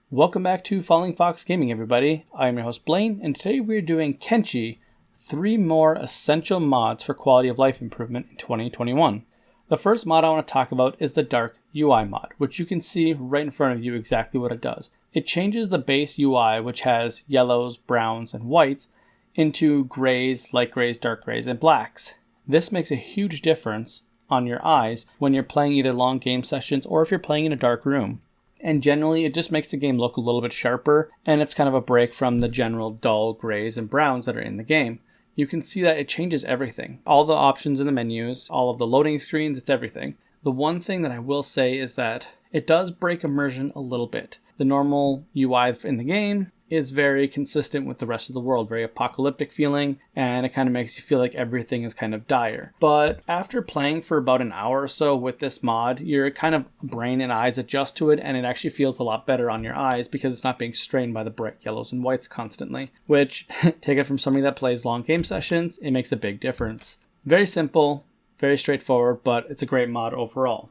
Welcome back to FallingFoxGaming, everybody. I am your host Blaine, and today we're doing Kenshi, 3 more essential mods for quality of life improvement in 2021. The first mod I want to talk about is the Dark UI mod, which you can see right in front of you exactly what it does. It changes the base UI, which has yellows, browns, and whites, into grays, light grays, dark grays, and blacks. This makes a huge difference on your eyes when you're playing either long game sessions or if you're playing in a dark room. And generally, it just makes the game look a little bit sharper, and it's kind of a break from the general dull grays and browns that are in the game. You can see that it changes everything. All the options in the menus, all of the loading screens, it's everything. The one thing that I will say is that it does break immersion a little bit. The normal UI in the game is very consistent with the rest of the world, very apocalyptic feeling, and it kind of makes you feel like everything is kind of dire. But after playing for about an hour or so with this mod, your kind of brain and eyes adjust to it, and it actually feels a lot better on your eyes because it's not being strained by the bright yellows and whites constantly, which, take it from somebody that plays long game sessions, it makes a big difference. Very simple, very straightforward, but it's a great mod overall.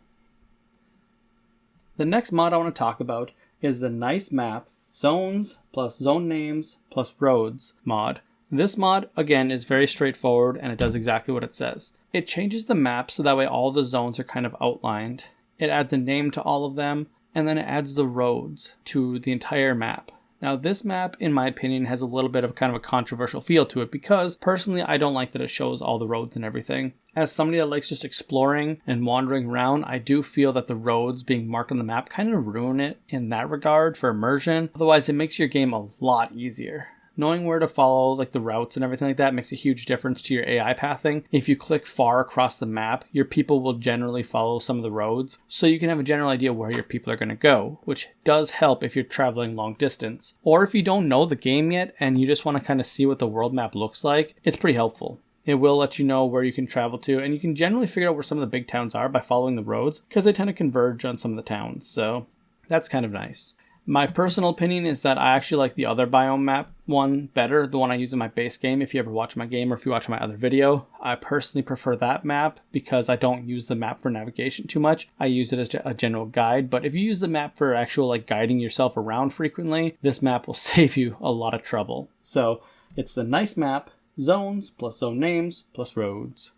The next mod I want to talk about is the nice map Zones+Zone names+Roads mod. This mod, again, is very straightforward and it does exactly what it says. It changes the map so that way all the zones are kind of outlined. It adds a name to all of them, and then it adds the roads to the entire map. Now this map, in my opinion, has a little bit of kind of a controversial feel to it because personally I don't like that it shows all the roads and everything. As somebody that likes just exploring and wandering around, I do feel that the roads being marked on the map kind of ruin it in that regard for immersion. Otherwise, it makes your game a lot easier. Knowing where to follow, like the routes and everything like that, makes a huge difference to your AI pathing. If you click far across the map, your people will generally follow some of the roads, so you can have a general idea where your people are going to go, which does help if you're traveling long distance. Or if you don't know the game yet and you just want to kind of see what the world map looks like, it's pretty helpful. It will let you know where you can travel to, and you can generally figure out where some of the big towns are by following the roads, because they tend to converge on some of the towns, so that's kind of nice. My personal opinion is that I actually like the other biome map one better, the one I use in my base game. If you ever watch my game or if you watch my other video, I personally prefer that map because I don't use the map for navigation too much. I use it as a general guide, but if you use the map for actual like guiding yourself around frequently, this map will save you a lot of trouble. So it's the nice map, Zones+Zone names+Roads.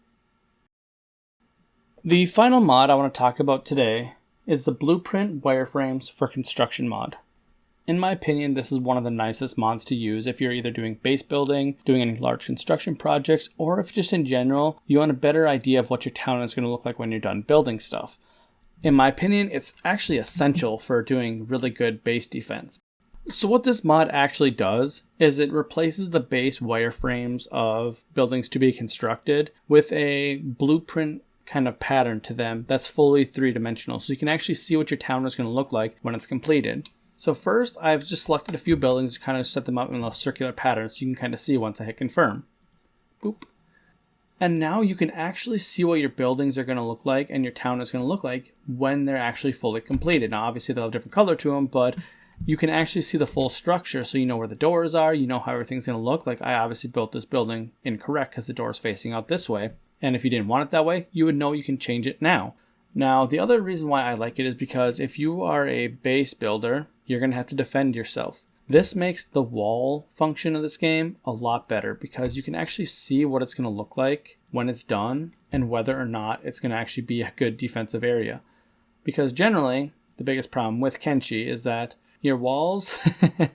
The final mod I want to talk about today is the Blueprint Wireframes for Construction mod. In my opinion, this is one of the nicest mods to use if you're either doing base building, doing any large construction projects, or if just in general, you want a better idea of what your town is going to look like when you're done building stuff. In my opinion, it's actually essential for doing really good base defense. So what this mod actually does is it replaces the base wireframes of buildings to be constructed with a blueprint kind of pattern to them that's fully 3-dimensional, so you can actually see what your town is going to look like when it's completed. So first, I've just selected a few buildings to kind of set them up in a circular pattern so you can kind of see once I hit confirm. Boop. And now you can actually see what your buildings are going to look like and your town is going to look like when they're actually fully completed. Now obviously they'll have different color to them, but you can actually see the full structure so you know where the doors are, you know how everything's going to look. Like I obviously built this building incorrect because the door is facing out this way. And if you didn't want it that way, you would know you can change it now. Now, the other reason why I like it is because if you are a base builder, you're going to have to defend yourself. This makes the wall function of this game a lot better because you can actually see what it's going to look like when it's done and whether or not it's going to actually be a good defensive area. Because generally, the biggest problem with Kenshi is that your walls,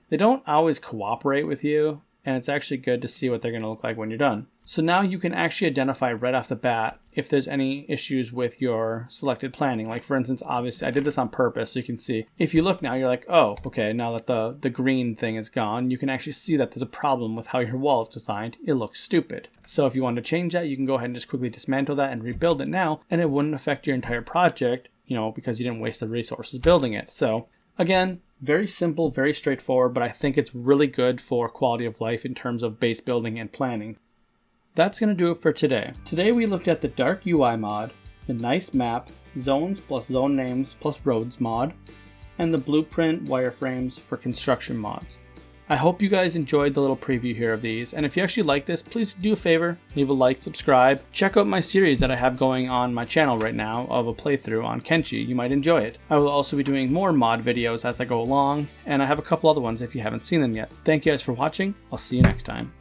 they don't always cooperate with you, and it's actually good to see what they're going to look like when you're done. So now you can actually identify right off the bat if there's any issues with your selected planning. Like for instance, obviously I did this on purpose so you can see. If you look now, you're like, oh, okay, now that the green thing is gone, you can actually see that there's a problem with how your wall is designed. It looks stupid. So if you want to change that, you can go ahead and just quickly dismantle that and rebuild it now, and it wouldn't affect your entire project, because you didn't waste the resources building it. So again, very simple, very straightforward, but I think it's really good for quality of life in terms of base building and planning. That's going to do it for today. Today we looked at the Dark UI mod, the nice map, Zones+Zone names+Roads mod, and the Blueprint Wireframes for Construction mods. I hope you guys enjoyed the little preview here of these, and if you actually like this, please do a favor, leave a like, subscribe, check out my series that I have going on my channel right now of a playthrough on Kenshi. You might enjoy it. I will also be doing more mod videos as I go along, and I have a couple other ones if you haven't seen them yet. Thank you guys for watching. I'll see you next time.